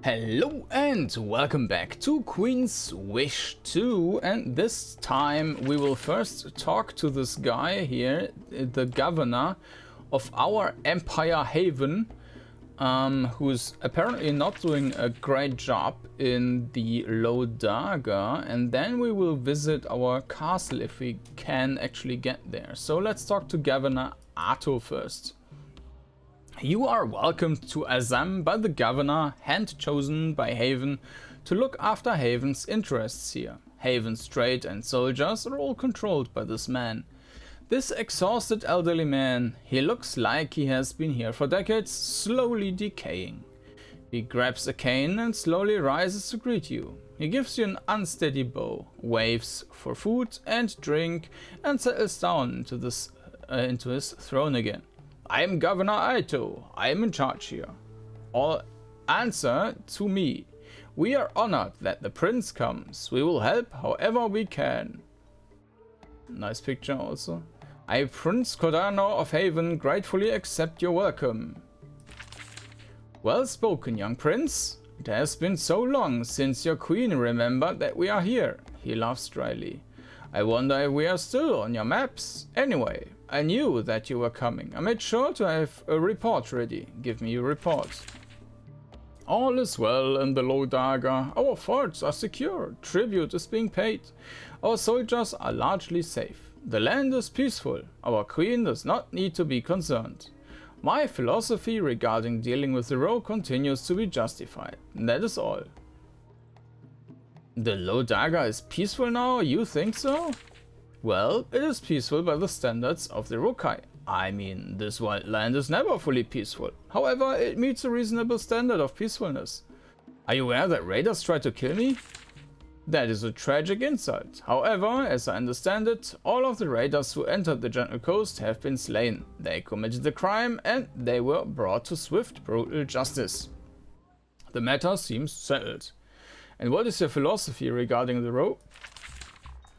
Hello and welcome back to Queen's Wish 2, and this time we will first talk to this guy here, the governor of our Empire Haven, who's apparently not doing a great job in the Lodaga, and then we will visit our castle if we can actually get there. So let's talk to Governor Atto first. You are welcomed to Azam by the governor, hand-chosen by Haven to look after Haven's interests here. Haven's trade and soldiers are all controlled by this man. This exhausted elderly man, he looks like he has been here for decades, slowly decaying. He grabs a cane and slowly rises to greet you. He gives you an unsteady bow, waves for food and drink, and settles down into his throne again. I am Governor Aito. I am in charge here. All answer to me. We are honored that the prince comes. We will help however we can. Nice picture also. I, Prince Kordanor of Haven, gratefully accept your welcome. Well spoken, young prince. It has been so long since your queen remembered that we are here. He laughs dryly. I wonder if we are still on your maps. Anyway, I knew that you were coming. I made sure to have a report ready. Give me your report. All is well in the Lodaga. Our forts are secure. Tribute is being paid. Our soldiers are largely safe. The land is peaceful. Our queen does not need to be concerned. My philosophy regarding dealing with the rogue continues to be justified. That is all. The Lodaga is peaceful now? You think so? Well, it is peaceful by the standards of the Rokai. I mean, this wild land is never fully peaceful. However, it meets a reasonable standard of peacefulness. Are you aware that raiders tried to kill me? That is a tragic insult. However, as I understand it, all of the raiders who entered the Gentle Coast have been slain. They committed a crime and they were brought to swift, brutal justice. The matter seems settled. And what is your philosophy regarding the rogue?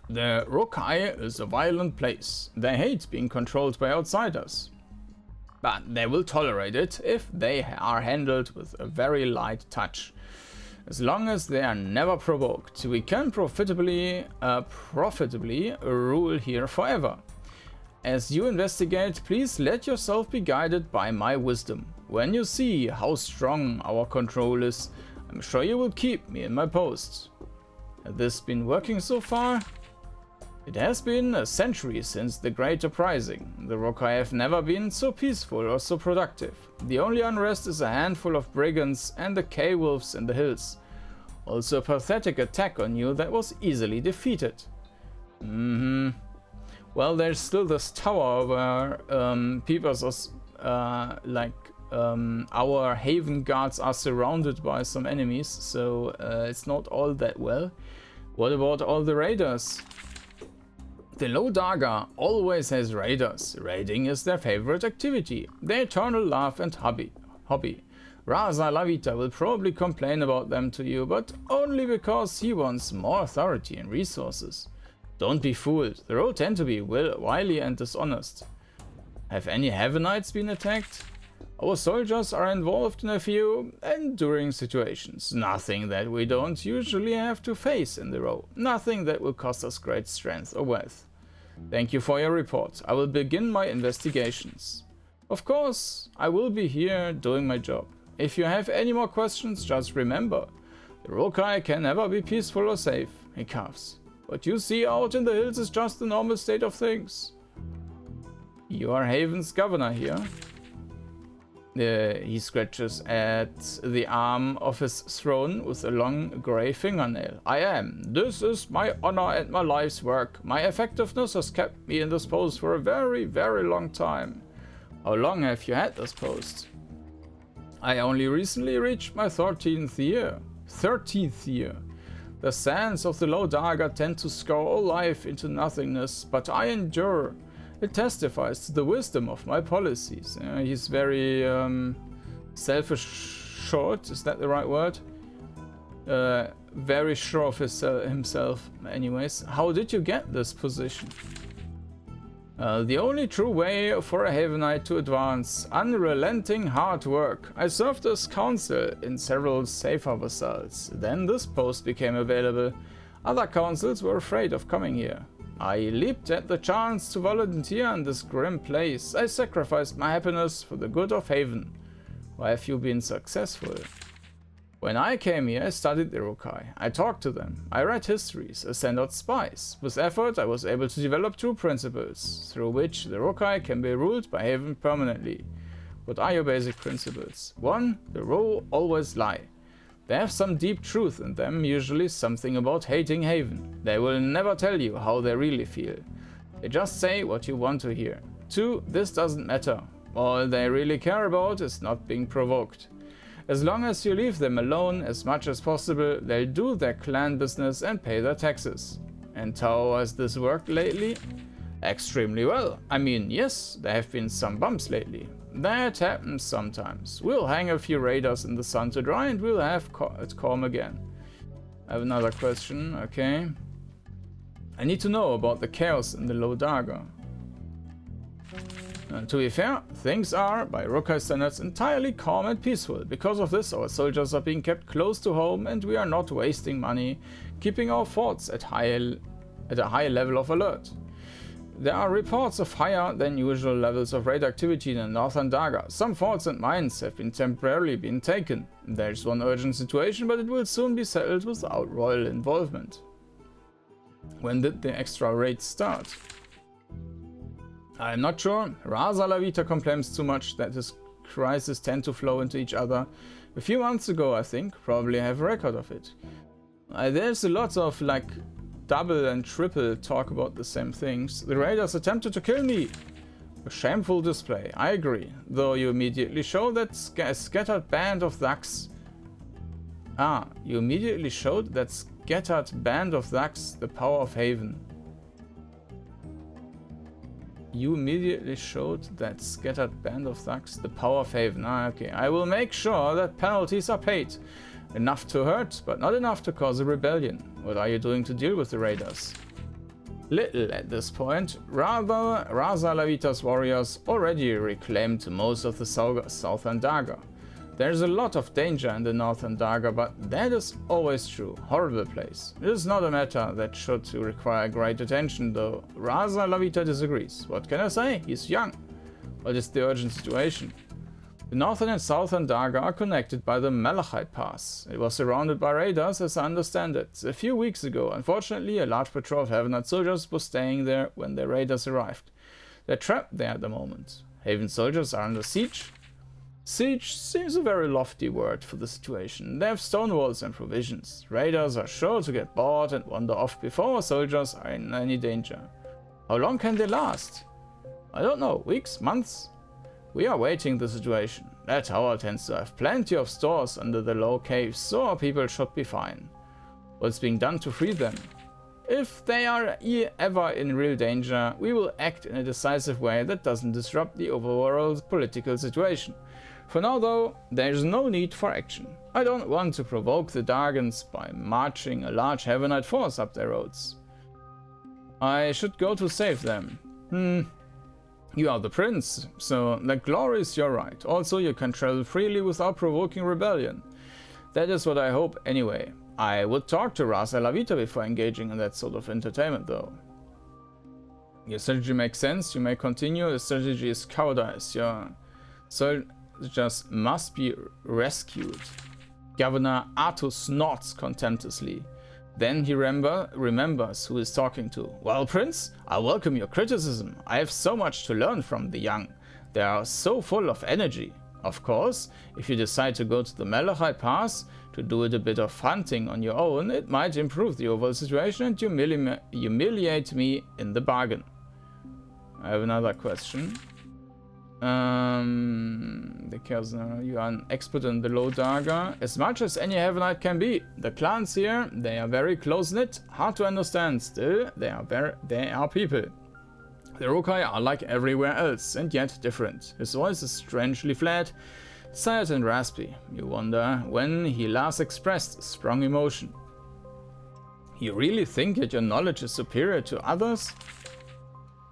The Rokai is a violent place. They hate being controlled by outsiders. But they will tolerate it if they are handled with a very light touch. As long as they are never provoked, we can profitably rule here forever. As you investigate, please let yourself be guided by my wisdom. When you see how strong our control is, I'm sure you will keep me in my post. Has this been working so far? It has been a century since the Great Uprising. The Rokai have never been so peaceful or so productive. The only unrest is a handful of brigands and the K-wolves in the hills. Also a pathetic attack on you that was easily defeated. Well, there's still this tower where our Haven guards are surrounded by some enemies, so it's not all that well. What about all the raiders? The Lodaga always has raiders. Raiding is their favorite activity, their eternal love and hobby. Raza Lavita will probably complain about them to you, but only because he wants more authority and resources. Don't be fooled, the rogue tend to be wily and dishonest. Have any Heavenites been attacked? Our soldiers are involved in a few enduring situations. Nothing that we don't usually have to face in the row. Nothing that will cost us great strength or wealth. Thank you for your report. I will begin my investigations. Of course, I will be here doing my job. If you have any more questions, just remember, the Rokai can never be peaceful or safe. He coughs. What you see out in the hills is just the normal state of things. You are Haven's governor here. He scratches at the arm of his throne with a long grey fingernail. I am. This is my honor and my life's work. My effectiveness has kept me in this post for a very, very long time. How long have you had this post? I only recently reached my 13th year. 13th year. The sands of the Lodaga tend to scour all life into nothingness, but I endure. It testifies to the wisdom of my policies. He's very self-assured, is that the right word? Very sure of himself anyways. How did you get this position? The only true way for a Havenite to advance, unrelenting hard work. I served as counsel in several safer vassals. Then this post became available. Other councils were afraid of coming here. I leaped at the chance to volunteer in this grim place. I sacrificed my happiness for the good of Haven. Why have you been successful? When I came here, I studied the Urukai. I talked to them. I read histories. I sent out spies. With effort, I was able to develop two principles, through which the Urukai can be ruled by Haven permanently. What are your basic principles? 1. The raw always lie. They have some deep truth in them, usually something about hating Haven. They will never tell you how they really feel. They just say what you want to hear. 2. This doesn't matter. All they really care about is not being provoked. As long as you leave them alone as much as possible, they'll do their clan business and pay their taxes. And how has this worked lately? Extremely well. I mean, yes, there have been some bumps lately. That happens sometimes. We'll hang a few raiders in the sun to dry and we'll have it calm again. I have another question, okay. I need to know about the chaos in the Low Darga. To be fair, things are, by Urukai standards, entirely calm and peaceful. Because of this, our soldiers are being kept close to home and we are not wasting money, keeping our forts at a high level of alert. There are reports of higher than usual levels of raid activity in the Northern Darga. Some forts and mines have been temporarily taken. There's one urgent situation, but it will soon be settled without royal involvement. When did the extra raids start? I'm not sure. Raza Lavita complains too much that his crises tend to flow into each other. A few months ago, I think. Probably have a record of it. There's a lot of like double and triple talk about the same things. The raiders attempted to kill me. A shameful display, I agree. Though you immediately show that scattered band of thugs. You immediately showed that scattered band of thugs the power of Haven. You immediately showed that scattered band of thugs the power of Haven. Okay. I will make sure that penalties are paid. Enough to hurt, but not enough to cause a rebellion. What are you doing to deal with the raiders? Little at this point. Rather, Raza Lavita's warriors already reclaimed most of the southern Darga. There's a lot of danger in the northern Darga, but that is always true. Horrible place. It is not a matter that should require great attention, though Raza Lavita disagrees. What can I say? He's young. What is the urgent situation? The northern and southern Darga are connected by the Malachite Pass. It was surrounded by raiders, as I understand it. A few weeks ago, unfortunately, a large patrol of Havenite soldiers was staying there when the raiders arrived. They're trapped there at the moment. Haven soldiers are under siege. Siege seems a very lofty word for the situation. They have stone walls and provisions. Raiders are sure to get bored and wander off before soldiers are in any danger. How long can they last? I don't know. Weeks? Months? We are waiting the situation. That tower tends to have plenty of stores under the low caves, so our people should be fine. What's being done to free them? If they are ever in real danger, we will act in a decisive way that doesn't disrupt the overall political situation. For now though, there is no need for action. I don't want to provoke the Dargans by marching a large Havenite force up their roads. I should go to save them. You are the prince, so the glory is your right. Also, you can travel freely without provoking rebellion. That is what I hope anyway. I would talk to Raza Lavita before engaging in that sort of entertainment though. Your strategy makes sense, you may continue. Your strategy is cowardice. Your soldiers must be rescued. Governor Artus snorts contemptuously. Then he remembers who he's talking to. Well, Prince, I welcome your criticism. I have so much to learn from the young. They are so full of energy. Of course, if you decide to go to the Malachite Pass to do it a bit of hunting on your own, it might improve the overall situation and humiliate me in the bargain. I have another question. The Kordanor, you are an expert in the Low Darga. As much as any Havenite can be. The clans here, they are very close-knit, hard to understand. Still, they are people. The Urukai are like everywhere else, and yet different. His voice is strangely flat, sad and raspy. You wonder when he last expressed strong emotion. You really think that your knowledge is superior to others?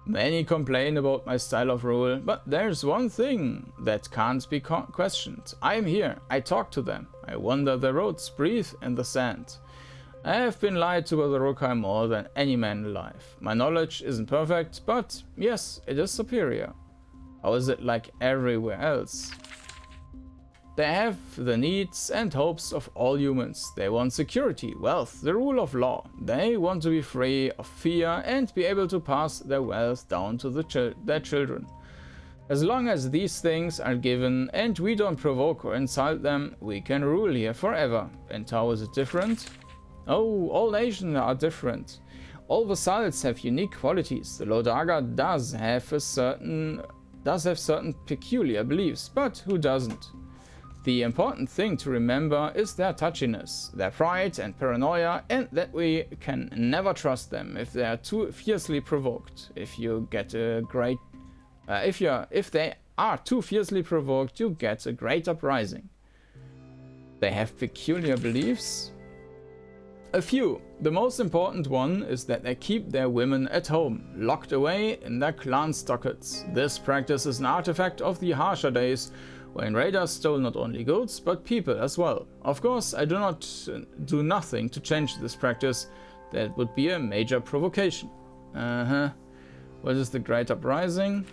Many complain about my style of rule, but there's one thing that can't be questioned. I am here, I talk to them, I wander the roads, breathe in the sand. I have been lied to by the Uruk-hai more than any man alive. My knowledge isn't perfect, but yes, it is superior. How is it like everywhere else? They have the needs and hopes of all humans. They want security, wealth, the rule of law. They want to be free of fear and be able to pass their wealth down to their children. As long as these things are given and we don't provoke or insult them, we can rule here forever. And how is it different? Oh, all nations are different. All vassals have unique qualities. The Lod'aga does have certain peculiar beliefs, but who doesn't? The important thing to remember is their touchiness, their pride and paranoia, and that we can never trust them if they are too fiercely provoked. If they are too fiercely provoked, you get a great uprising. They have peculiar beliefs. A few. The most important one is that they keep their women at home, locked away in their clan stockades. This practice is an artifact of the harsher days, when raiders stole not only goods, but people as well. Of course, I do not do nothing to change this practice. That would be a major provocation. What is the Great Uprising?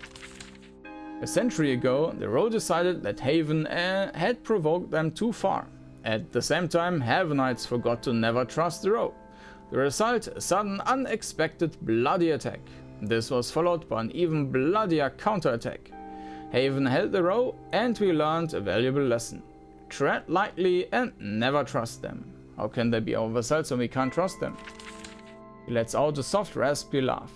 A century ago, the Roe decided that Haven had provoked them too far. At the same time, Havenites forgot to never trust the Roe. The result, a sudden, unexpected, bloody attack. This was followed by an even bloodier counterattack. Haven held the Roe, and we learned a valuable lesson. Tread lightly and never trust them. How can they be our vassals when we can't trust them? He lets out a soft, raspy laugh.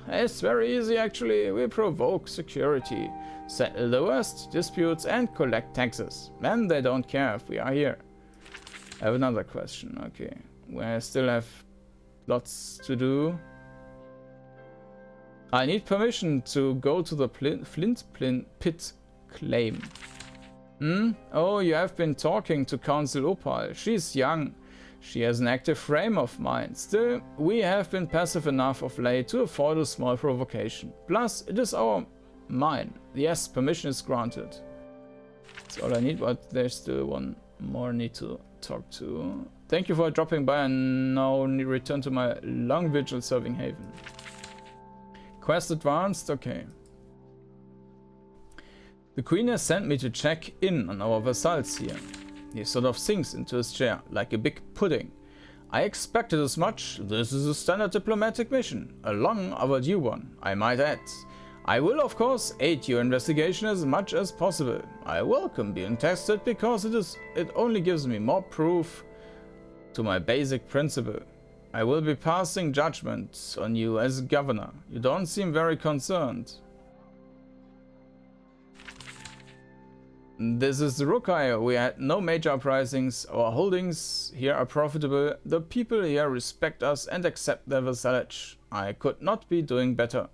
It's very easy actually. We provoke security, settle the worst disputes, and collect taxes. Then they don't care if we are here. I have another question. Okay, we still have lots to do. I need permission to go to the Flint Pit claim. Oh, you have been talking to Council Opal. She's young. She has an active frame of mind. Still, we have been passive enough of late to afford a small provocation. Plus, it is our mine. Yes, permission is granted. That's all I need, but there's still one more I need to talk to. Thank you for dropping by, and now return to my long vigil serving Haven. Quest advanced? Okay. The Queen has sent me to check in on our vassals here. He sort of sinks into his chair, like a big pudding. I expected as much. This is a standard diplomatic mission. A long overdue one, I might add. I will of course aid your investigation as much as possible. I welcome being tested because it only gives me more proof to my basic principle. I will be passing judgment on you as governor. You don't seem very concerned. This is the Uruk-hai. We had no major uprisings. Our holdings here are profitable. The people here respect us and accept their vassalage. I could not be doing better.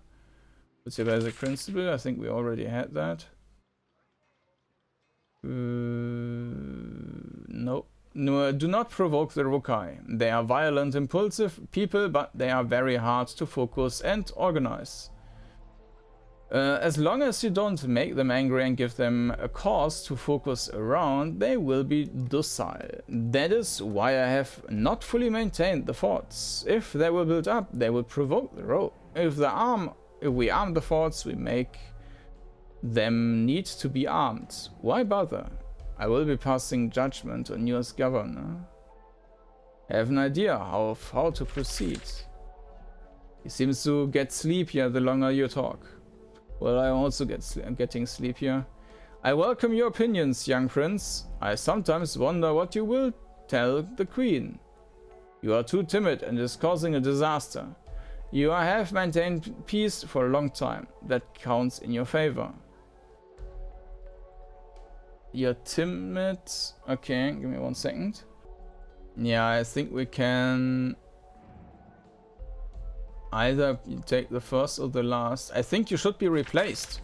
What's your basic principle? I think we already had that. No. No, do not provoke the Uruk-hai. They are violent, impulsive people, but they are very hard to focus and organize. As long as you don't make them angry and give them a cause to focus around, they will be docile. That is why I have not fully maintained the forts. If they will build up, they will provoke the Roe. If we arm the forts, we make them need to be armed. Why bother? I will be passing judgment on you as governor. I have an idea of how to proceed. He seems to get sleepier the longer you talk. Well, I also getting sleepier. I welcome your opinions, young prince. I sometimes wonder what you will tell the queen. You are too timid and is causing a disaster. You have maintained peace for a long time. That counts in your favor. You're timid. Okay, give me 1 second. Yeah, I think we can either take the first or the last. I think you should be replaced.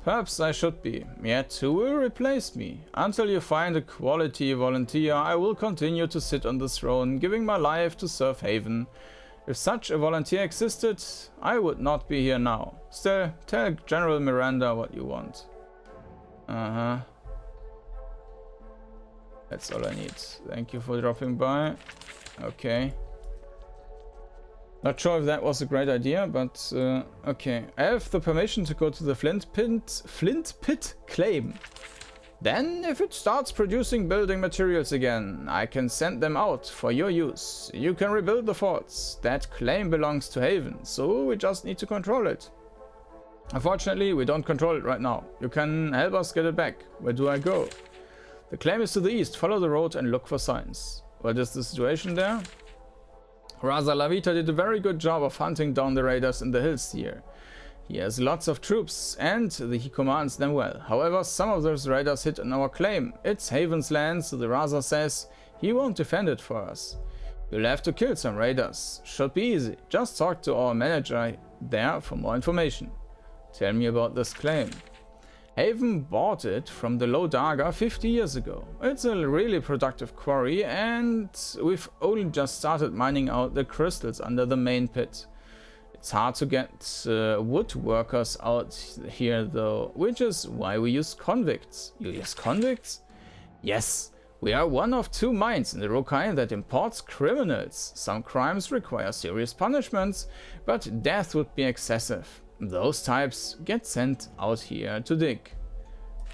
Perhaps I should be. Yet who will replace me? Until you find a quality volunteer, I will continue to sit on the throne, giving my life to serve Haven. If such a volunteer existed, I would not be here now. Still, tell General Miranda what you want. Uh-huh. That's all I need. Thank you for dropping by. Okay. Not sure if that was a great idea, but okay. I have the permission to go to the Flint Pit claim. Then, if it starts producing building materials again, I can send them out for your use. You can rebuild the forts. That claim belongs to Haven, so we just need to control it. Unfortunately, we don't control it right now. You can help us get it back. Where do I go? The claim is to the east. Follow the road and look for signs. What is the situation there? Raza Lavita did a very good job of hunting down the raiders in the hills here. He has lots of troops and he commands them well. However, some of those raiders hit on our claim. It's Haven's land, so the Raza says he won't defend it for us. You'll have to kill some raiders. Should be easy. Just talk to our manager there for more information. Tell me about this claim. Haven bought it from the Lodaga 50 years ago. It's a really productive quarry and we've only just started mining out the crystals under the main pit. It's hard to get woodworkers out here though, which is why we use convicts. You use convicts? Yes, we are one of 2 mines in the Rokai that imports criminals. Some crimes require serious punishments, but death would be excessive. Those types get sent out here to dig.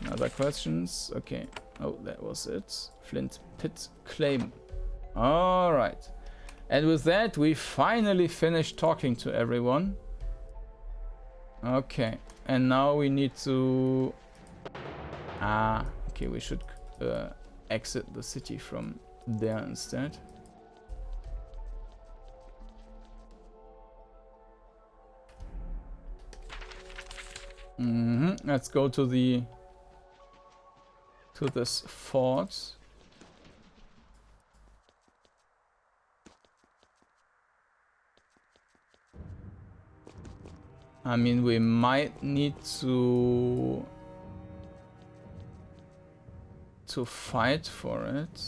Other questions? Okay. Oh, that was it. Flint Pit claim. Alright. And with that, we finally finished talking to everyone. Okay. And now we need to... okay, we should exit the city from there instead. Let's go to this fort. I mean, we might need to fight for it.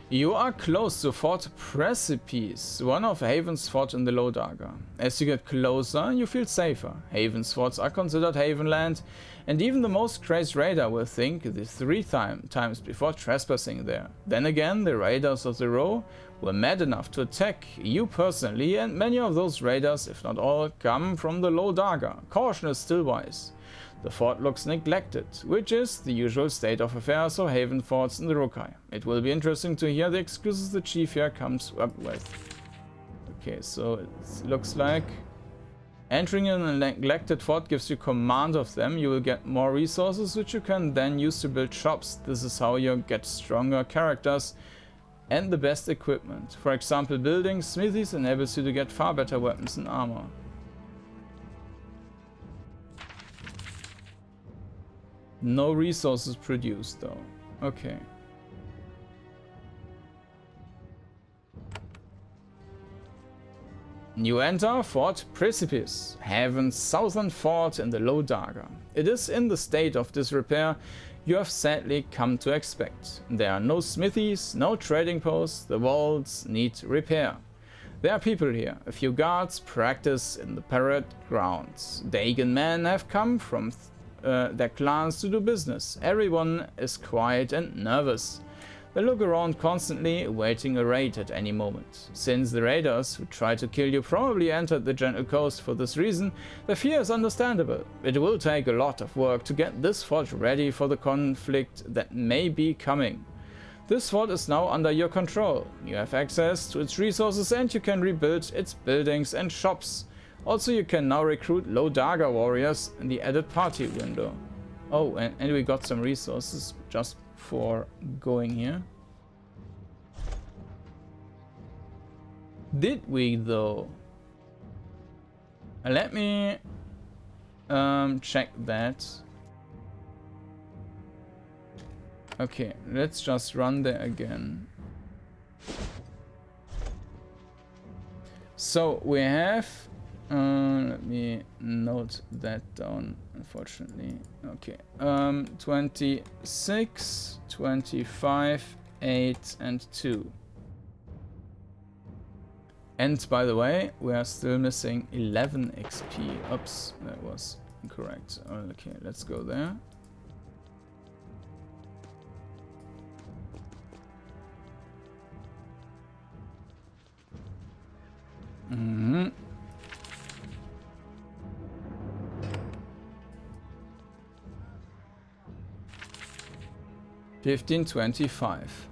You are close to Fort Precipice, one of Haven's forts in the Lodaga. As you get closer, you feel safer. Haven's forts are considered Havenland, and even the most crazed raider will think this 3 times before trespassing there. Then again, the raiders of the row were mad enough to attack you personally, and many of those raiders, if not all, come from the Lodaga. Caution is still wise. The fort looks neglected, which is the usual state of affairs of Haven forts in the Rokai. It will be interesting to hear the excuses the chief here comes up with. Okay, so it looks like entering in a neglected fort gives you command of them. You will get more resources, which you can then use to build shops. This is how you get stronger characters and the best equipment. For example, building smithies enables you to get far better weapons and armor. No resources produced though. Okay. You enter Fort Precipice, Haven's southern fort in the Lodaga. It is in the state of disrepair you have sadly come to expect. There are no smithies, no trading posts, the walls need repair. There are people here, a few guards practice in the parade grounds. Dagon men have come from their clans to do business. Everyone is quiet and nervous. They look around constantly, awaiting a raid at any moment. Since the raiders who tried to kill you probably entered the Gentle Coast for this reason, the fear is understandable. It will take a lot of work to get this fort ready for the conflict that may be coming. This fort is now under your control. You have access to its resources and you can rebuild its buildings and shops. Also, you can now recruit Lodaga warriors in the added party window. Oh, and we got some resources just for going here. Did we though? Let me check that. Okay, let's just run there again. So we have let me note that down, unfortunately. Okay, 26, 25, 8 and 2. And by the way, we are still missing 11 XP. Oops, that was incorrect. Okay, let's go there. Mm-hmm. 1525.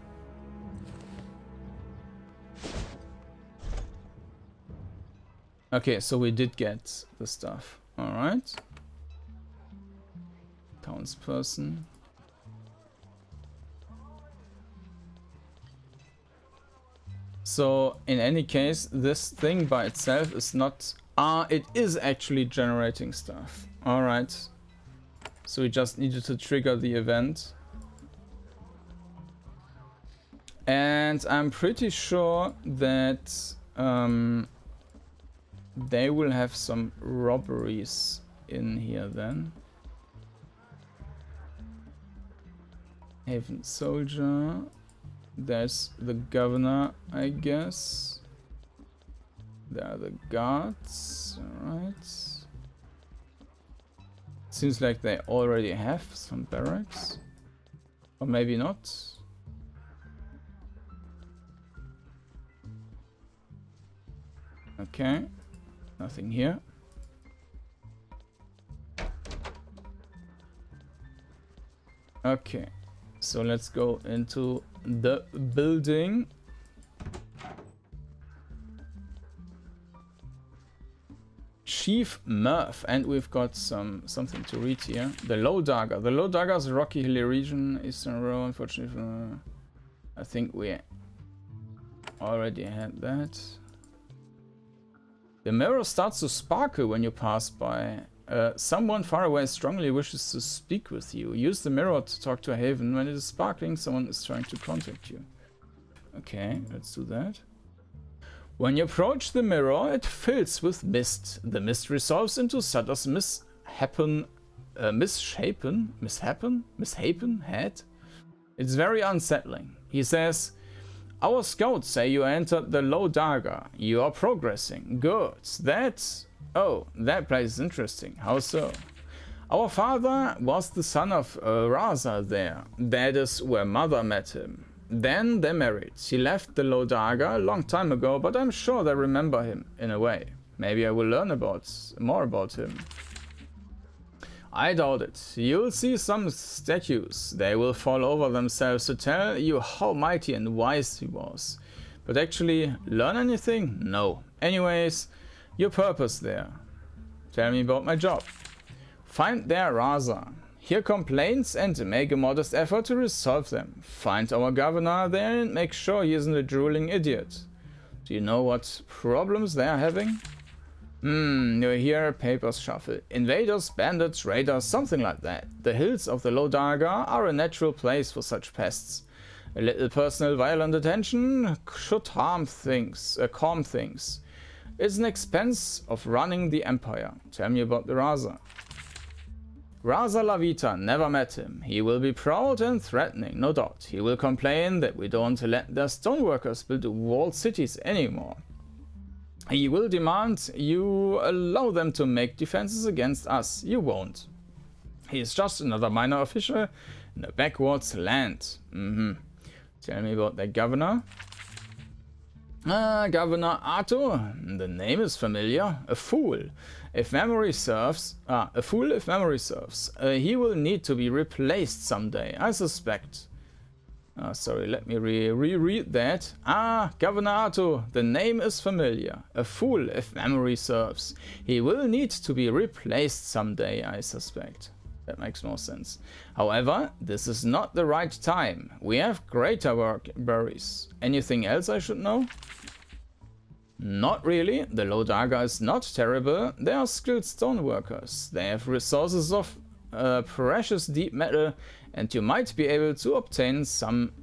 Okay, so we did get the stuff. Alright. Townsperson. So, in any case, this thing by itself is not... Ah, it is actually generating stuff. Alright. So we just needed to trigger the event. And I'm pretty sure that they will have some robberies in here then. Haven Soldier. There's the governor, I guess. There are the guards. Alright. Seems like they already have some barracks. Or maybe not. Okay. Nothing here. Okay. So let's go into the building. Chief Murph, and we've got something to read here. The Low Dagger. The Low Dagger is a rocky hilly region, Eastern Row. Unfortunately, I think we already had that. The mirror starts to sparkle when you pass by. Someone far away strongly wishes to speak with you. Use the mirror to talk to a haven. When it is sparkling, someone is trying to contact you. Okay, let's do that. When you approach the mirror, it fills with mist. The mist resolves into Sutter's misshapen head. It's very unsettling. He says, "Our scouts say you entered the Low Dagger. You are progressing. Good. Oh, that place is interesting. How so?" "Our father was the son of Raza there. That is where mother met him. Then they married. He left the Low Dagger a long time ago, but I'm sure they remember him, in a way. Maybe I will learn more about him." "I doubt it. You'll see some statues. They will fall over themselves to tell you how mighty and wise he was. But actually, learn anything? No. Anyways, your purpose there. Tell me about my job." "Find their Raza. Hear complaints and make a modest effort to resolve them. Find our governor there and make sure he isn't a drooling idiot. Do you know what problems they are having?" You hear papers shuffle. "Invaders, bandits, raiders, something like that. The hills of the Low Dagger are a natural place for such pests. A little personal violent attention should calm things. It's an expense of running the empire. Tell me about the Raza." "Raza Lavita, never met him. He will be proud and threatening, no doubt. He will complain that we don't let their stoneworkers build walled cities anymore. He will demand you allow them to make defenses against us. You won't. He is just another minor official in a backwards land. Tell me about the governor." "Governor Arthur. The name is familiar. A fool, if memory serves. He will need to be replaced someday, I suspect." Sorry, let me reread that. "Governor Arthur. The name is familiar. A fool, if memory serves. He will need to be replaced someday, I suspect." That makes more sense. "However, this is not the right time. We have greater worries. Anything else I should know?" "Not really. The Low Dagger is not terrible. They are skilled stoneworkers. They have resources of precious deep metal, and you might be able to obtain some.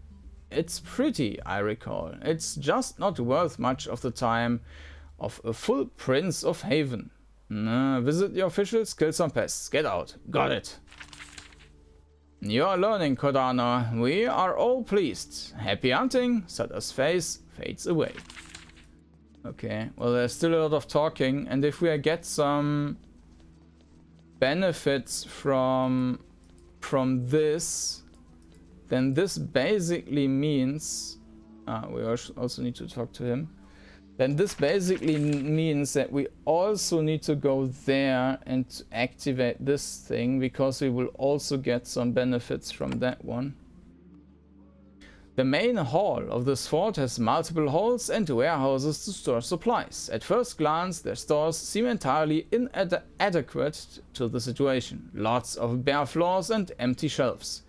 It's pretty, I recall. It's just not worth much of the time of a full Prince of Haven. Visit your officials, kill some pests. Get out. Got it." "You are learning, Kordanor. We are all pleased. Happy hunting." Sutter's face fades away. Okay, well, there's still a lot of talking, and if we get some benefits from this, then this basically means we also need to talk to him. Then this basically means that we also need to go there and activate this thing, because we will also get some benefits from that one. The main hall of this fort has multiple halls and warehouses to store supplies. At first glance, their stores seem entirely inadequate to the situation. Lots of bare floors and empty shelves.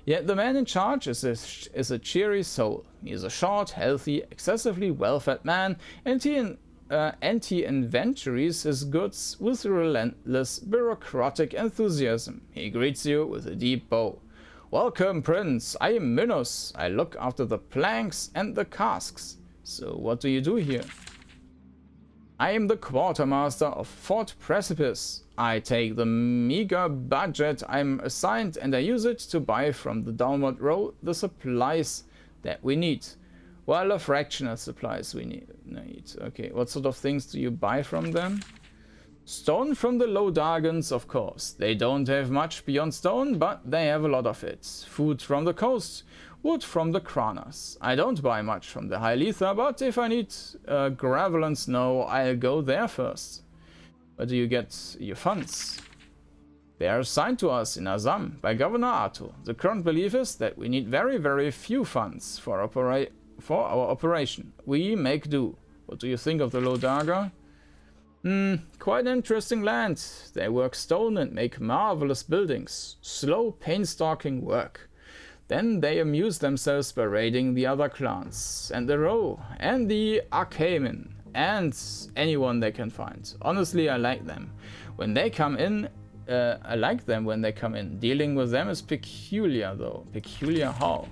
Yet the man in charge is a cheery soul. He is a short, healthy, excessively well-fed man, and he inventories his goods with relentless bureaucratic enthusiasm. He greets you with a deep bow. Welcome, Prince. I am Minos. I look after the planks and the casks. So what do you do here? I am the quartermaster of Fort Precipice. I take the meager budget I'm assigned and I use it to buy from the downward row the supplies that we need. Well, a fraction of supplies we need. Okay, what sort of things do you buy from them? Stone from the low Dargans, of course. They don't have much beyond stone, but they have a lot of it. Food from the coast. Wood from the Kranas. I don't buy much from the High Letha, but if I need gravel and snow, I'll go there first. Where do you get your funds? They are assigned to us in Azam by Governor Arto. The current belief is that we need very, very few funds for our operation. We make do. What do you think of the Lodaga? Quite an interesting land. They work stone and make marvelous buildings. Slow, painstaking work. Then they amuse themselves by raiding the other clans, and the Row, and the Archaemen, and anyone they can find. Honestly, I like them. When they come in, Dealing with them is peculiar, though. Peculiar how?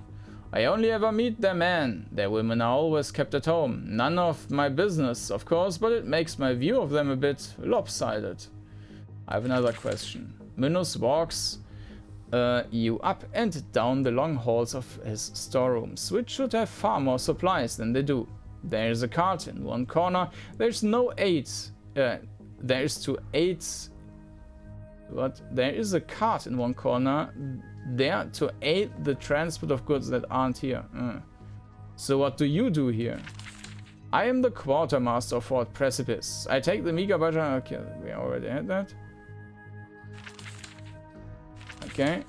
I only ever meet their men. Their women are always kept at home. None of my business, of course, but it makes my view of them a bit lopsided. I have another question. Minos walks you up and down the long halls of his storerooms, which should have far more supplies than they do. There is a cart in one corner. There's no aid. There is a cart in one corner there to aid the transport of goods that aren't here. So what do you do here? I am the quartermaster of Fort Precipice. I take the meager budget. Okay, we already had that. Okay.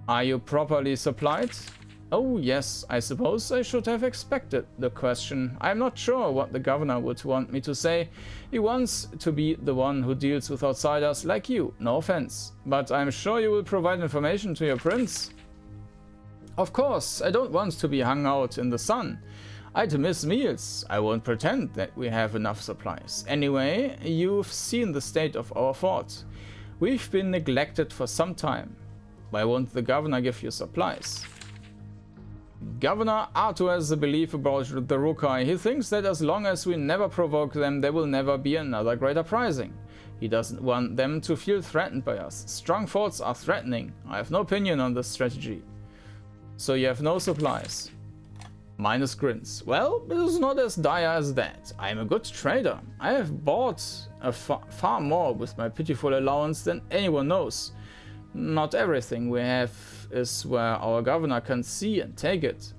Are you properly supplied? Oh yes, I suppose I should have expected the question. I'm not sure what the governor would want me to say. He wants to be the one who deals with outsiders like you, no offense. But I'm sure you will provide information to your prince. Of course, I don't want to be hung out in the sun. I'd miss meals. I won't pretend that we have enough supplies. Anyway, you've seen the state of our fort. We've been neglected for some time. Why won't the governor give you supplies? Governor Arto has a belief about the Rukai. He thinks that as long as we never provoke them, there will never be another great uprising. He doesn't want them to feel threatened by us. Strong forts are threatening. I have no opinion on this strategy. So you have no supplies. Minus grins. Well, it is not as dire as that. I am a good trader. I have bought far more with my pitiful allowance than anyone knows. Not everything we have is where our governor can see and take it.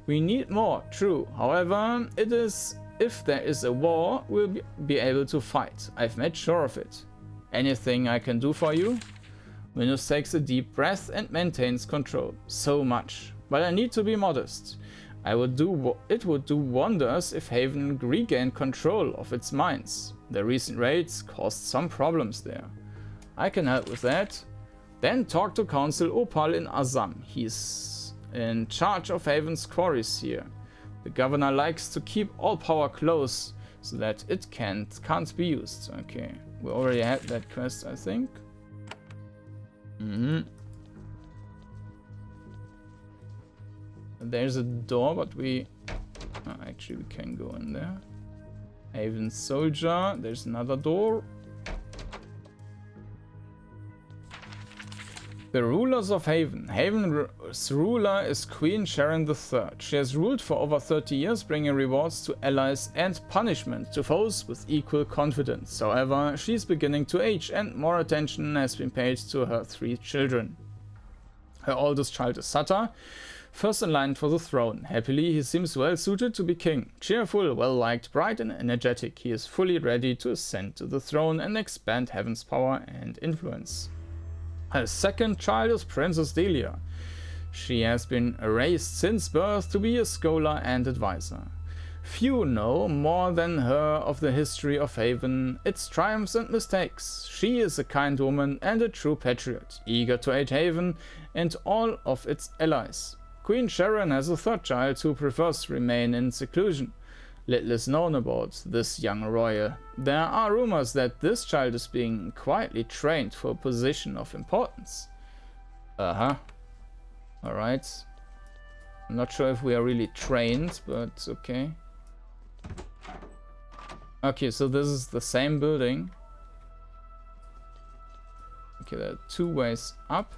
We need more, true. However, if there is a war, we'll be able to fight. I've made sure of it. Anything I can do for you? Minos takes a deep breath and maintains control. So much. But I need to be modest. It would do wonders if Haven regained control of its mines. The recent raids caused some problems there. I can help with that. Then talk to Council Opal in Azam. He's in charge of Haven's quarries here. The governor likes to keep all power close so that it can't be used. Okay, we already had that quest, I think. There's a door, but actually we can go in there. Haven soldier. There's another door. The rulers of Haven. Haven's ruler is Queen Sharon III. She has ruled for over 30 years, bringing rewards to allies and punishment to foes with equal confidence. However, she is beginning to age and more attention has been paid to her 3 children. Her oldest child is Sata, first in line for the throne. Happily, he seems well suited to be king. Cheerful, well-liked, bright and energetic, he is fully ready to ascend to the throne and expand Heaven's power and influence. Her second child is Princess Delia. She has been raised since birth to be a scholar and advisor. Few know more than her of the history of Haven, its triumphs and mistakes. She is a kind woman and a true patriot, eager to aid Haven and all of its allies. Queen Sharon has a third child who prefers to remain in seclusion. Little is known about this young royal. There are rumors that this child is being quietly trained for a position of importance. Alright. I'm not sure if we are really trained, but okay. Okay, so this is the same building. Okay, there are 2 ways up.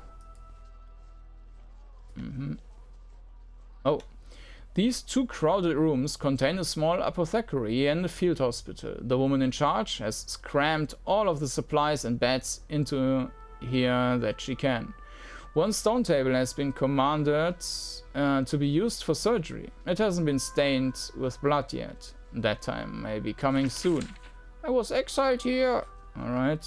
Oh. These 2 crowded rooms contain a small apothecary and a field hospital. The woman in charge has crammed all of the supplies and beds into here that she can. One stone table has been commanded to be used for surgery. It hasn't been stained with blood yet. That time may be coming soon. I was exiled here. Alright.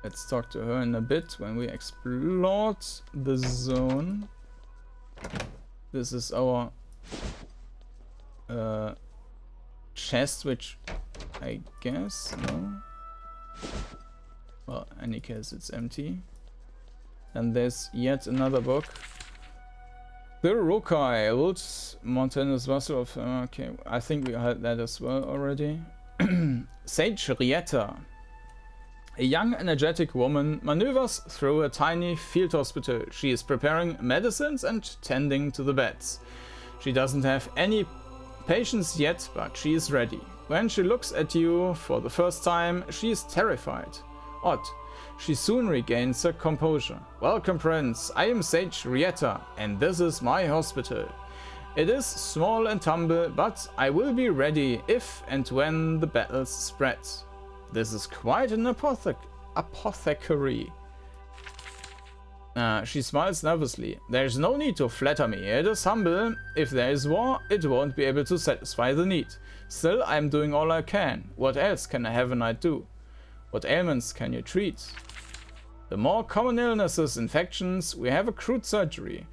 Let's talk to her in a bit when we explored the zone. This is our chest, which I guess, no? Well, in any case, it's empty. And there's yet another book. The Rokai, Old Mountainous Vessel of... okay, I think we had that as well already. Sage Rietta. A young, energetic woman maneuvers through a tiny field hospital. She is preparing medicines and tending to the beds. She doesn't have any patients yet, but she is ready. When she looks at you for the first time, she is terrified. Odd. She soon regains her composure. Welcome, Prince. I am Sage Rietta, and this is my hospital. It is small and humble, but I will be ready if and when the battles spread. This is quite an apothecary. She smiles nervously. There's no need to flatter me. It is humble. If there is war, it won't be able to satisfy the need. Still, I'm doing all I can. What else can a Heaven Knight do? What ailments can you treat? The more common illnesses, infections, we have a crude surgery.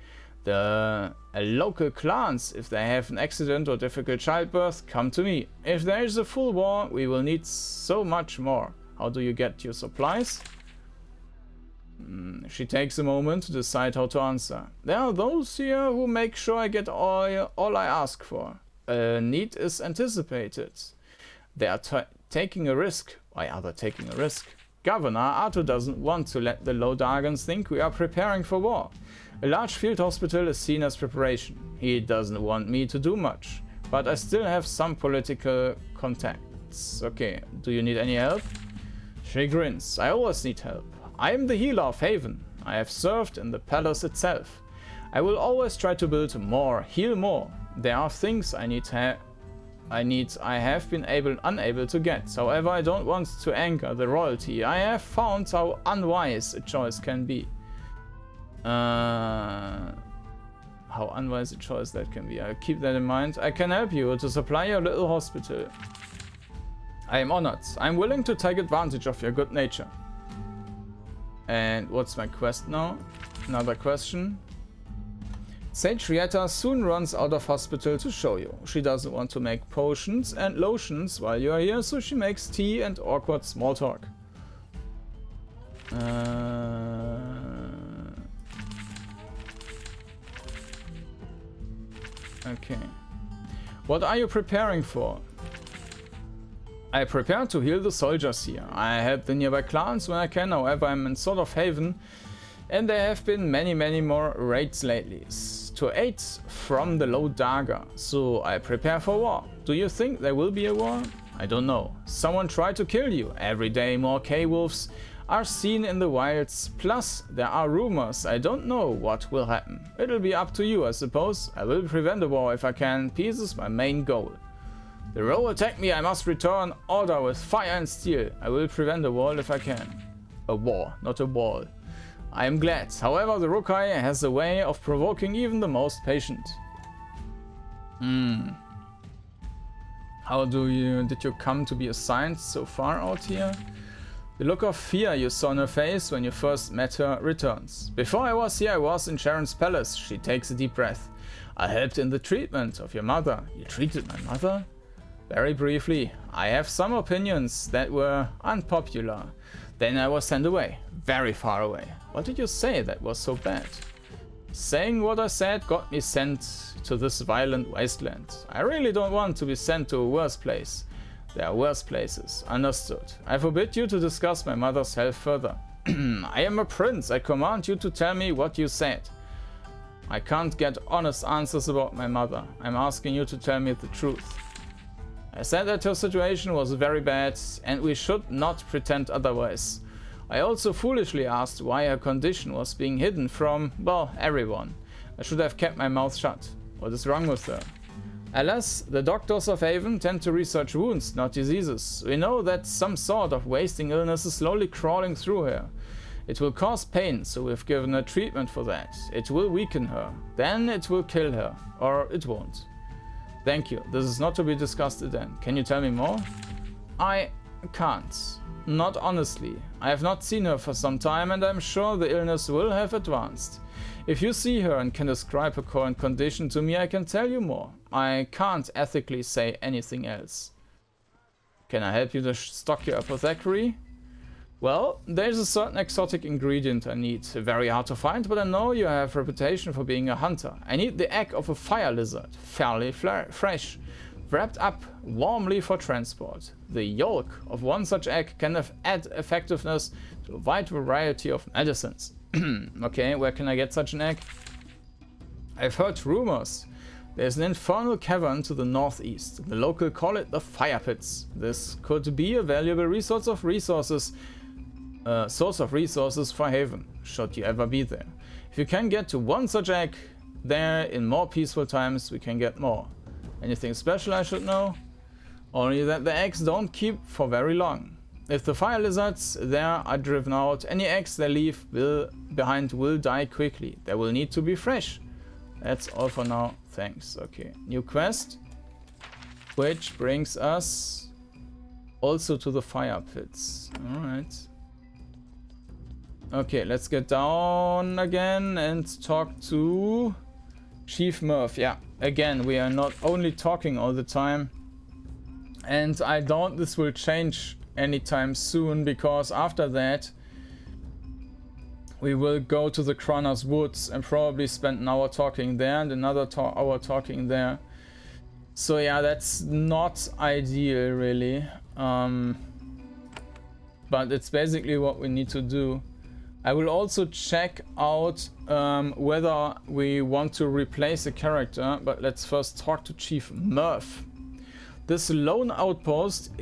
The local clans, if they have an accident or difficult childbirth, come to me. If there is a full war, we will need so much more. How do you get your supplies? She takes a moment to decide how to answer. There are those here who make sure I get all I ask for. A need is anticipated. They are taking a risk. Why are they taking a risk? Governor Arthur doesn't want to let the Low Dargans think we are preparing for war. A large field hospital is seen as preparation. He doesn't want me to do much, but I still have some political contacts. Okay, do you need any help? She grins. I always need help. I am the healer of Haven. I have served in the palace itself. I will always try to build more, heal more. There are things I have been unable to get. However, I don't want to anger the royalty. I have found how unwise a choice can be. How unwise a choice that can be. I'll keep that in mind. I can help you to supply your little hospital. I am honored. I'm willing to take advantage of your good nature. And what's my quest now? Another question. Sage Rietta soon runs out of hospital to show you. She doesn't want to make potions and lotions while you are here, so she makes tea and awkward small talk. Okay. What are you preparing for? I prepare to heal the soldiers here. I help the nearby clans when I can, however I'm in sort of Haven, and there have been many more raids lately to aid from the Low Darga, so I prepare for war. Do you think there will be a war? I don't know. Someone tried to kill you. Every day more K-Wolves are seen in the wilds. Plus, there are rumors. I don't know what will happen. It'll be up to you, I suppose. I will prevent a war if I can. Peace is my main goal. The Ro attack me. I must return order with fire and steel. I will prevent a war if I can. A war, not a wall. I am glad. However, the Rokai has a way of provoking even the most patient. How did you come to be assigned so far out here? The look of fear you saw on her face when you first met her returns. Before I was here, I was in Sharon's palace. She takes a deep breath. I helped in the treatment of your mother. You treated my mother? Very briefly. I have some opinions that were unpopular. Then I was sent away. Very far away. What did you say that was so bad? Saying what I said got me sent to this violent wasteland. I really don't want to be sent to a worse place. There are worse places. Understood. I forbid you to discuss my mother's health further. I am a prince. I command you to tell me what you said. I can't get honest answers about my mother. I'm asking you to tell me the truth. I said that her situation was very bad and we should not pretend otherwise. I also foolishly asked why her condition was being hidden from, well, everyone. I should have kept my mouth shut. What is wrong with her? Alas, the doctors of Haven tend to research wounds, not diseases. We know that some sort of wasting illness is slowly crawling through her. It will cause pain, so we've given her treatment for that. It will weaken her. Then it will kill her. Or it won't. Thank you. This is not to be discussed again. Can you tell me more? I can't. Not honestly. I have not seen her for some time and I'm sure the illness will have advanced. If you see her and can describe her current condition to me, I can tell you more. I can't ethically say anything else. Can I help you to stock your apothecary? Well, there's a certain exotic ingredient I need. Very hard to find, but I know you have a reputation for being a hunter. I need the egg of a fire lizard, fairly fresh, wrapped up warmly for transport. The yolk of one such egg can add effectiveness to a wide variety of medicines. Okay, where can I get such an egg? I've heard rumors. There's an infernal cavern to the northeast. The local call it the Fire Pits. This could be a valuable source of resources for Haven, should you ever be there. If you can get to one such egg there in more peaceful times, we can get more. Anything special I should know? Only that the eggs don't keep for very long. If the fire lizards there are driven out, any eggs they leave behind will die quickly. They will need to be fresh. That's all for now. Thanks. Okay. New quest. Which brings us also to the fire pits. Alright. Okay, let's get down again and talk to Chief Murph. Yeah, again, we are not only talking all the time. And I doubt this will change anytime soon, because after that we will go to the Kronos Woods and probably spend an hour talking there and another hour talking there. So yeah, that's not ideal really. But it's basically what we need to do. I will also check out whether we want to replace a character, but let's first talk to Chief Murph. This lone outpost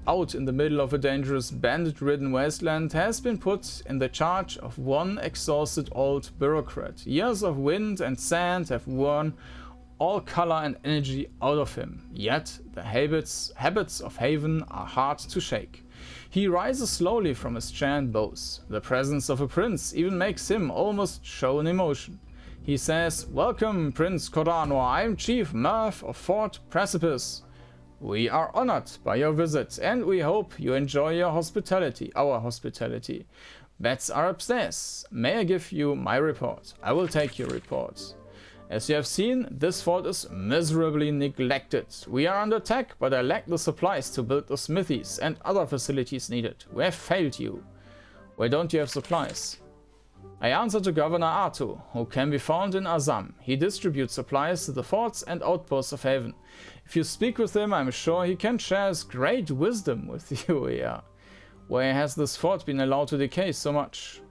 out in the middle of a dangerous bandit-ridden wasteland has been put in the charge of one exhausted old bureaucrat. Years of wind and sand have worn all color and energy out of him, yet the habits of Haven are hard to shake. He rises slowly from his chair and bows. The presence of a prince even makes him almost show an emotion. He says, "Welcome, Prince Kordanor. I am Chief Murph of Fort Precipice. We are honored by your visit and we hope you enjoy your hospitality, our hospitality. Beds are upstairs. May I give you my report? I will take your report. As you have seen, this fort is miserably neglected. We are under attack, but I lack the supplies to build the smithies and other facilities needed. We have failed you. Why don't you have supplies? I answer to Governor Artu, who can be found in Azam. He distributes supplies to the forts and outposts of Haven. If you speak with him, I'm sure he can share his great wisdom with you. Yeah. Why has this fort been allowed to decay so much?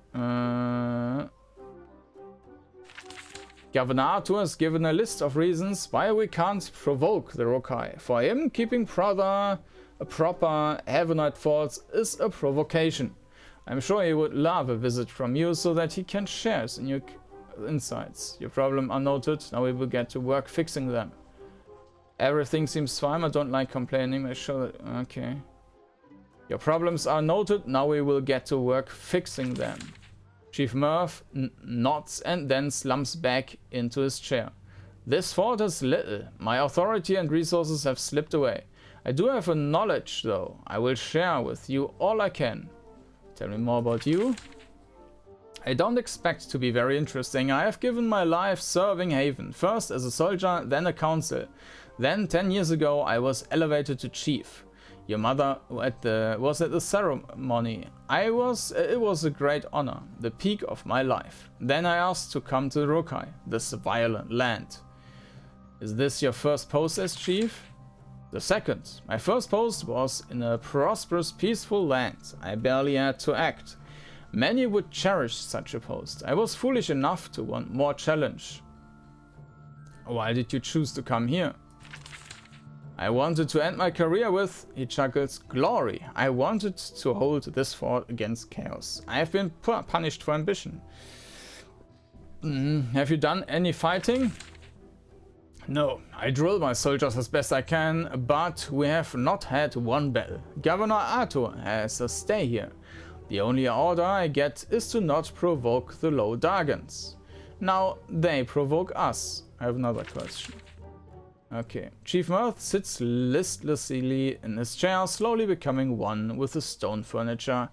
Governor Artu has given a list of reasons why we can't provoke the Rokai. For him, keeping a proper Havenite fort is a provocation. I'm sure he would love a visit from you so that he can share in your insights. Your problems are noted. Now we will get to work fixing them. Everything seems fine. I don't like complaining. Make sure that... Okay. Your problems are noted. Now we will get to work fixing them. Chief Murph nods and then slumps back into his chair. This fort is little. My authority and resources have slipped away. I do have a knowledge, though. I will share with you all I can. Tell me more about you. I don't expect to be very interesting. I have given my life serving Haven. First as a soldier, then a council. Then 10 years ago I was elevated to chief. Your mother was at the ceremony. It was a great honor, the peak of my life. Then I asked to come to Rokai, this violent land. Is this your first post as chief? The second. My first post was in a prosperous, peaceful land. I barely had to act. Many would cherish such a post. I was foolish enough to want more challenge. Why did you choose to come here? I wanted to end my career with, he chuckles, glory. I wanted to hold this fort against chaos. I have been punished for ambition. Have you done any fighting? No, I drill my soldiers as best I can, but we have not had one battle. Governor Arthur has a stay here. The only order I get is to not provoke the low Dargans. Now they provoke us. I have another question. Okay, Chief Mirth sits listlessly in his chair, slowly becoming one with the stone furniture.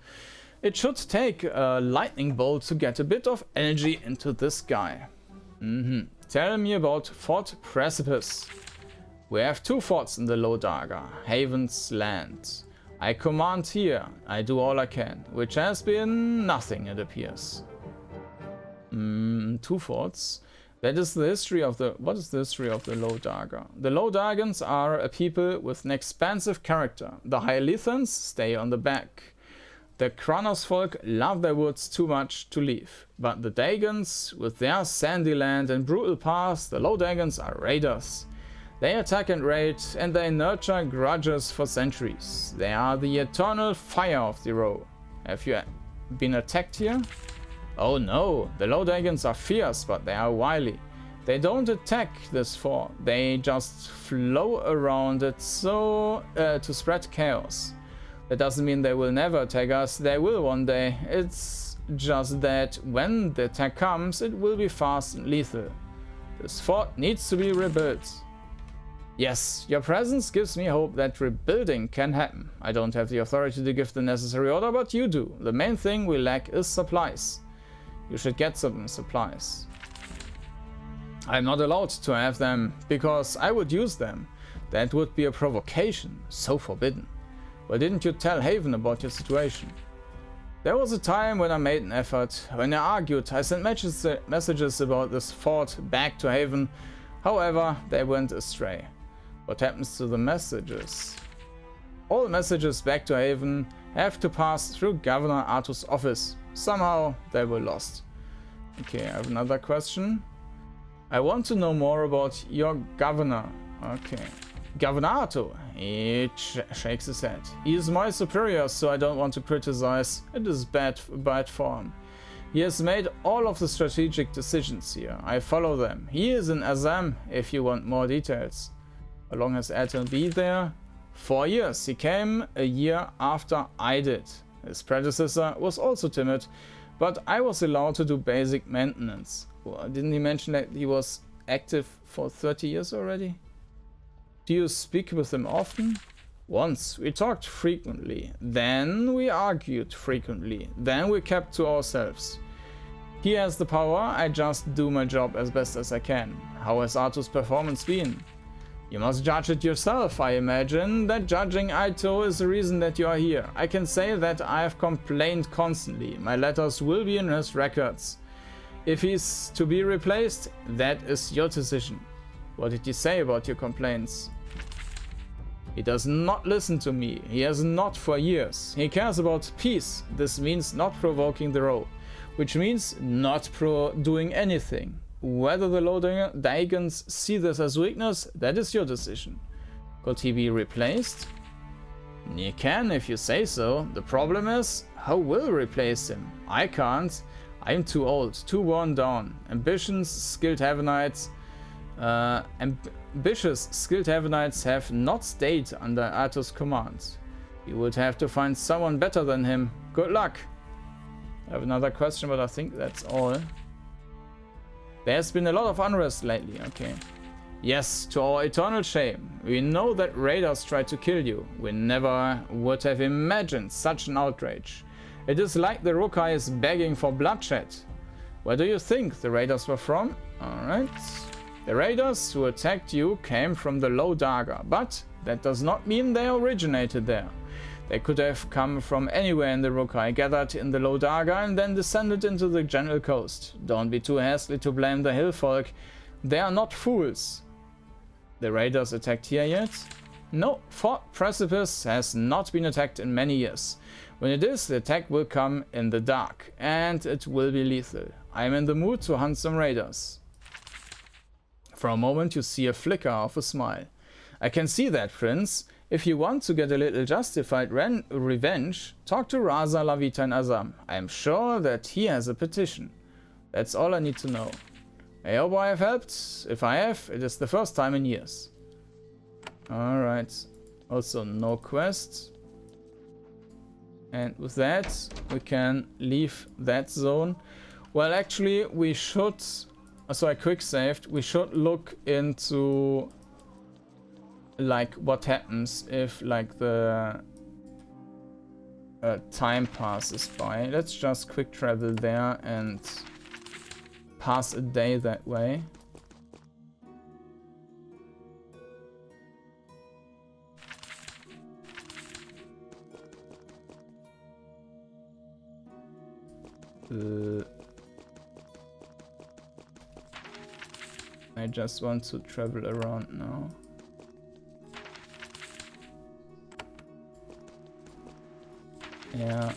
It should take a lightning bolt to get a bit of energy into this guy. Tell me about Fort Precipice. We have 2 forts in the Low Darga, Haven's land. I command here. I do all I can, which has been nothing, it appears. 2 forts. That is the history of the... What is the history of the Low Darga? The Low Dargans are a people with an expansive character. The Hyalithans stay on the back. The Kranos folk love their woods too much to leave. But the Dagans, with their sandy land and brutal past, the Low Dagans are raiders. They attack and raid, and they nurture grudges for centuries. They are the eternal fire of the Row. Have you been attacked here? Oh no, the Low Dagans are fierce, but they are wily. They don't attack this fort, they just flow around it to spread chaos. That doesn't mean they will never attack us, they will one day. It's just that when the attack comes, it will be fast and lethal. This fort needs to be rebuilt. Yes, your presence gives me hope that rebuilding can happen. I don't have the authority to give the necessary order, but you do. The main thing we lack is supplies. You should get some supplies. I'm not allowed to have them, because I would use them. That would be a provocation, so forbidden. Why didn't you tell Haven about your situation? There was a time when I made an effort. When I argued, I sent messages about this fort back to Haven. However, they went astray. What happens to the messages? All messages back to Haven have to pass through Governor Arthur's office. Somehow they were lost. Okay, I have another question. I want to know more about your governor. Okay. Governor Arthur. He shakes his head. He is my superior, so I don't want to criticize. It is bad form. He has made all of the strategic decisions here. I follow them. He is in Azam, if you want more details. How long has Arthur been there? 4 years. He came a year after I did. His predecessor was also timid, but I was allowed to do basic maintenance. Well, didn't he mention that he was active for 30 years already? Do you speak with him often? Once. We talked frequently. Then we argued frequently. Then we kept to ourselves. He has the power, I just do my job as best as I can. How has Arthur's performance been? You must judge it yourself, I imagine. That judging Aito is the reason that you are here. I can say that I have complained constantly. My letters will be in his records. If he's to be replaced, that is your decision. What did he say about your complaints? He does not listen to me. He has not for years. He cares about peace. This means not provoking the Row, which means not doing anything. Whether the Low Dagans see this as weakness, that is your decision. Could he be replaced? You can if you say so. The problem is, who will replace him? I can't. I'm too old, too worn down. Ambitious, skilled Havenites have not stayed under Arthur's command. You would have to find someone better than him. Good luck. I have another question, but I think that's all. There's been a lot of unrest lately. Okay. Yes, to our eternal shame. We know that raiders tried to kill you. We never would have imagined such an outrage. It is like the Rukai is begging for bloodshed. Where do you think the raiders were from? Alright. The raiders who attacked you came from the Low Daga, but that does not mean they originated there. They could have come from anywhere in the Rukai, gathered in the Low Daga, and then descended into the Gentle Coast. Don't be too hastily to blame the hill folk. They are not fools. The raiders attacked here yet? No, Fort Precipice has not been attacked in many years. When it is, the attack will come in the dark, and it will be lethal. I am in the mood to hunt some raiders. For a moment you see a flicker of a smile. I can see that, Prince. If you want to get a little justified revenge, talk to Raza, Lavita and Azam. I am sure that he has a petition. That's all I need to know. I hope I have helped. If I have, it is the first time in years. Alright. Also no quest. And with that, we can leave that zone. Well, actually, we should... So I quick saved. We should look into... like, what happens if, like, the... time passes by. Let's just quick travel there and... pass a day that way. I just want to travel around now. Yeah.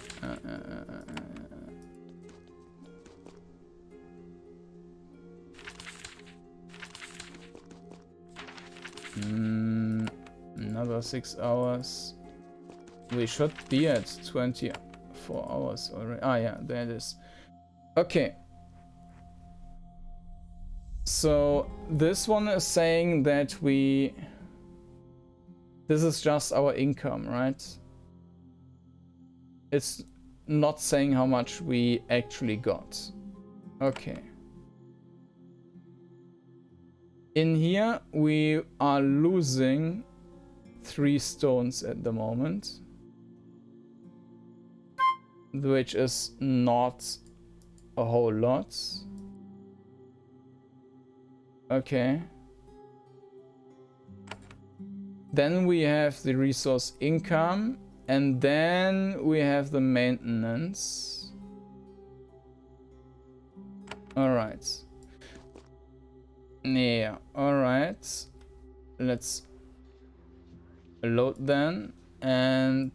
Another 6 hours. We should be at 24 hours already. Ah, yeah, there it is. Okay. So this one is saying that this is just our income, right? It's not saying how much we actually got. Okay. In here we are losing 3 stones at the moment, which is not a whole lot. Okay. Then we have the resource income, and then we have the maintenance. Alright. Yeah, alright. Let's load then, and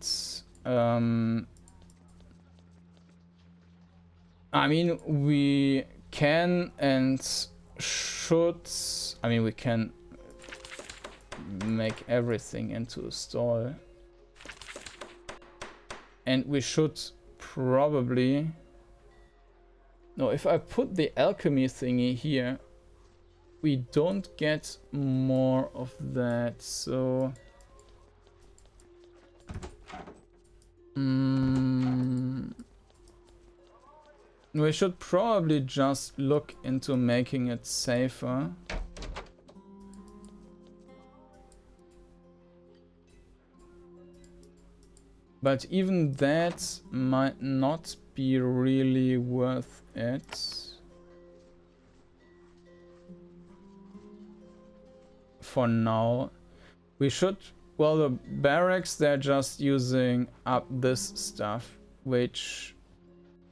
I mean, we can and should, I mean, we can make everything into a stall, and we should probably, no, if I put the alchemy thingy here, we don't get more of that, so we should probably just look into making it safer. But even that might not be really worth it. For now. We should... Well, the barracks, they're just using up this stuff, which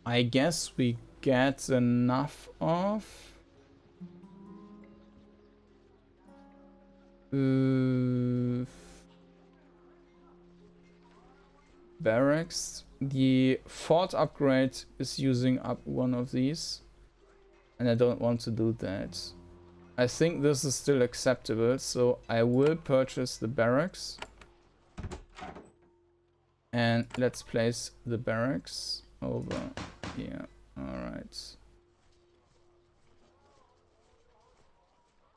I guess we get enough of. Barracks. The fort upgrade is using up one of these, and I don't want to do that. I think this is still acceptable, so I will purchase the barracks. And let's place the barracks over here. Alright.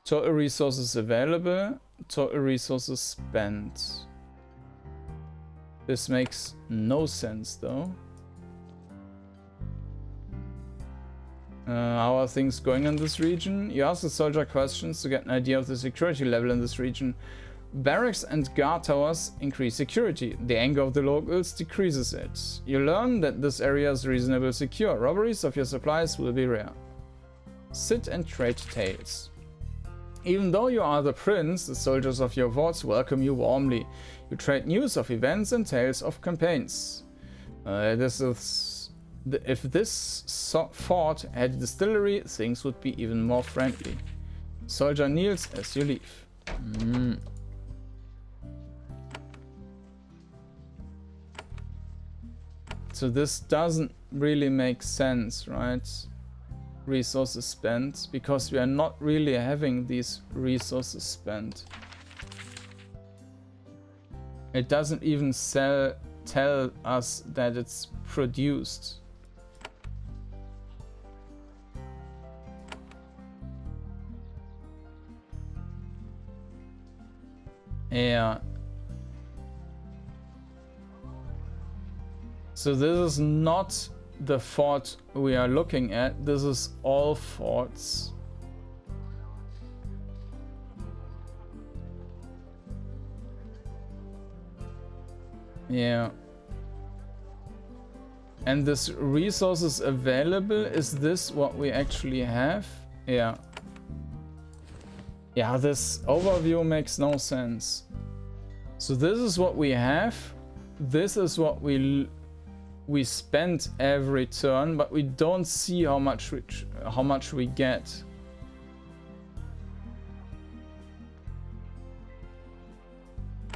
Total resources available, total resources spent. This makes no sense though. How are things going in this region? You ask the soldier questions to get an idea of the security level in this region. Barracks and guard towers increase security. The anger of the locals decreases it. You learn that this area is reasonably secure. Robberies of your supplies will be rare. Sit and trade tales. Even though you are the prince, the soldiers of your forts welcome you warmly. You trade news of events and tales of campaigns. If this fort had a distillery, things would be even more friendly. Soldier kneels as you leave. So this doesn't really make sense, right? Resources spent, because we are not really having these resources spent. It doesn't even tell us that it's produced. Yeah. So this is not the fort we are looking at. This is all forts. Yeah. And this resources available, is this what we actually have? Yeah. Yeah, this overview makes no sense. So this is what we have. This is what we spend every turn, but we don't see how much we get.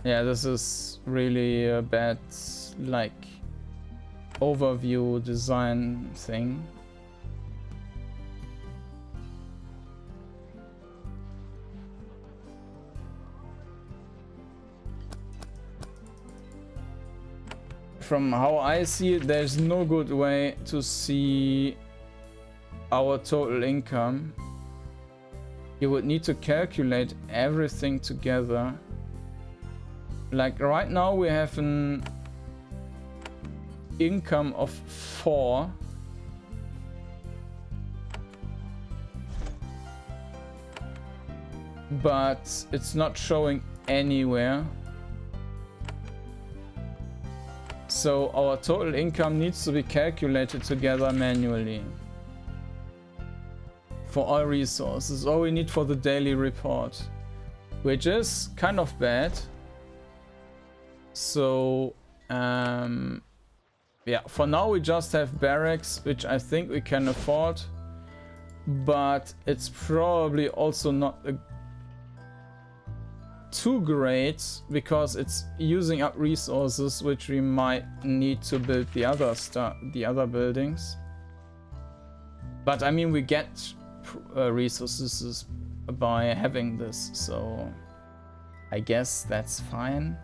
Yeah, this is really a bad like overview design thing. From how I see it, there's no good way to see our total income. You would need to calculate everything together. Like right now we have an income of 4. But it's not showing anywhere. So our total income needs to be calculated together manually for all resources. All we need for the daily report, which is kind of bad. So yeah, for now we just have barracks, which I think we can afford, but it's probably also not too great because it's using up resources which we might need to build the other buildings. But I mean, we get resources by having this, so I guess that's fine.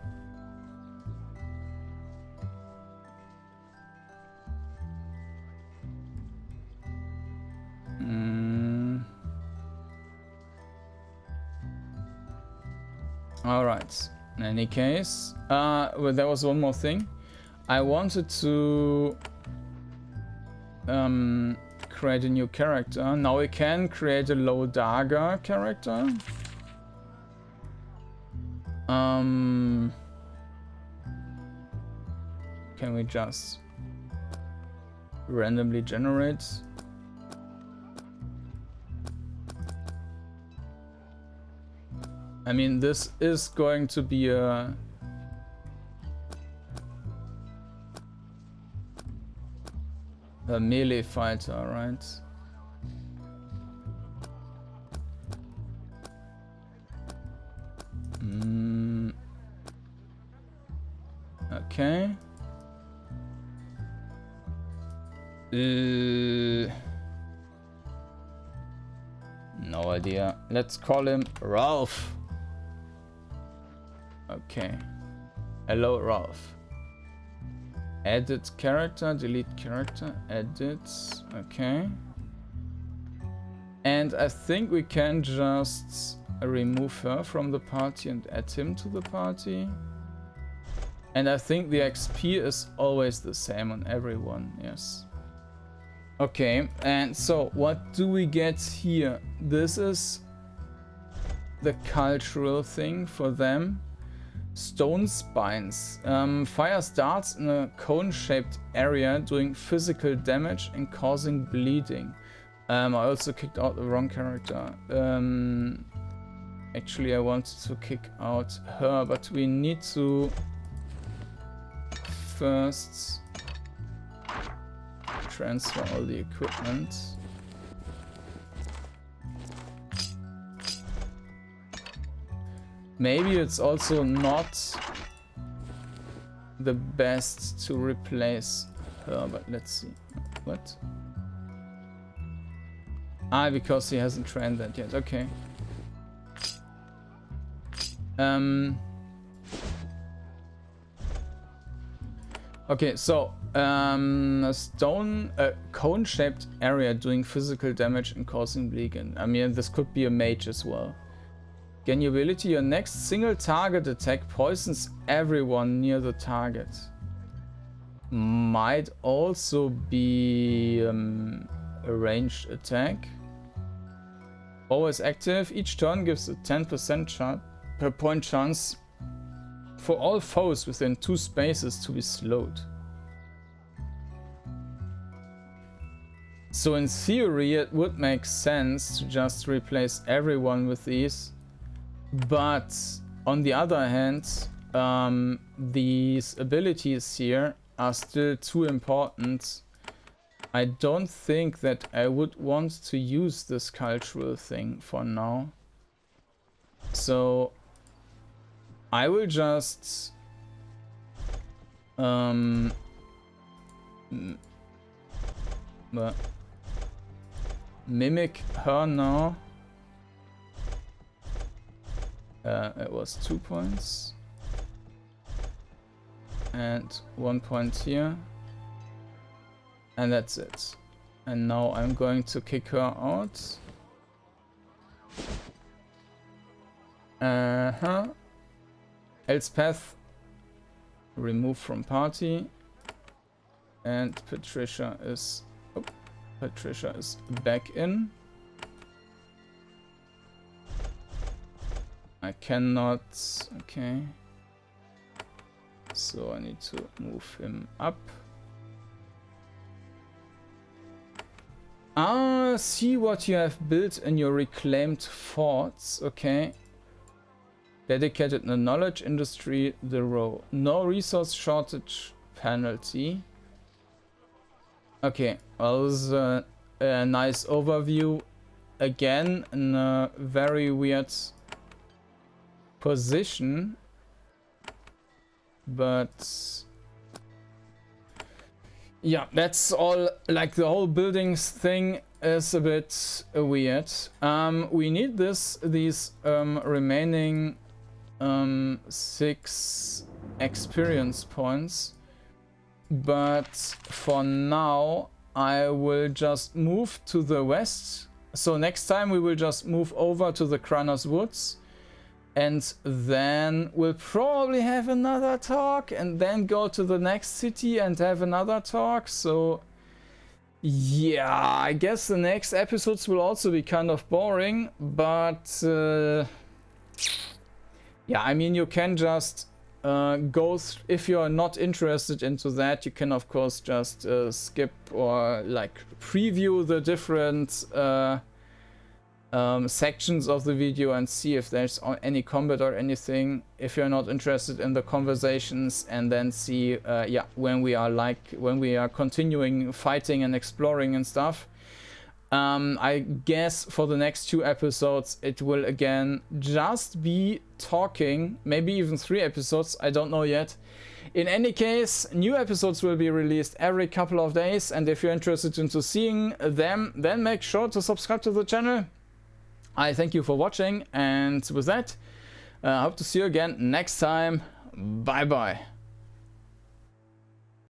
All right. In any case, well, there was one more thing. I wanted to create a new character. Now we can create a low dagger character. Can we just randomly generate? I mean, this is going to be a melee fighter, right? Okay. No idea. Let's call him Ralph. Okay. Hello, Ralph. Edit character, delete character, edit, okay. And I think we can just remove her from the party and add him to the party. And I think the XP is always the same on everyone, yes. Okay, and so what do we get here? This is the cultural thing for them. Stone spines. Fire starts in a cone-shaped area doing physical damage and causing bleeding. I also kicked out the wrong character. Actually, I wanted to kick out her, but we need to first transfer all the equipment. Maybe it's also not the best to replace her, but let's see. What? Ah, because he hasn't trained that yet. Okay. Okay, so a stone, cone-shaped area doing physical damage and causing bleeding. I mean, this could be a mage as well. Gain your ability, your next single target attack poisons everyone near the target. Might also be a ranged attack. Always active, each turn gives a 10% per point chance for all foes within 2 spaces to be slowed. So in theory it would make sense to just replace everyone with these. But on the other hand, these abilities here are still too important. I don't think that I would want to use this cultural thing for now. So I will just mimic her now. It was 2 points. And 1 point here. And that's it. And now I'm going to kick her out. Elspeth, remove from party. And Patricia is back in. I cannot, okay. So I need to move him up. See what you have built in your reclaimed forts, okay. Dedicated in the knowledge industry, the row. No resource shortage penalty. Okay, well, this is a nice overview. Again, in a very weird position, but yeah, that's all. Like, the whole buildings thing is a bit weird. We need these remaining 6 experience points, but for now I will just move to the west. So next time we will just move over to the Kranos Woods, and then we'll probably have another talk and then go to the next city and have another talk. So yeah, I guess the next episodes will also be kind of boring, but yeah, I mean, you can just go if you're not interested into that, you can of course just skip or like preview the different sections of the video and see if there's any combat or anything, if you're not interested in the conversations, and then see yeah, when we are continuing fighting and exploring and stuff. I guess for the next 2 episodes it will again just be talking, maybe even 3 episodes, I don't know yet. In any case, new episodes will be released every couple of days, and if you're interested into seeing them, then make sure to subscribe to the channel. I thank you for watching, and with that, I hope to see you again next time. Bye bye.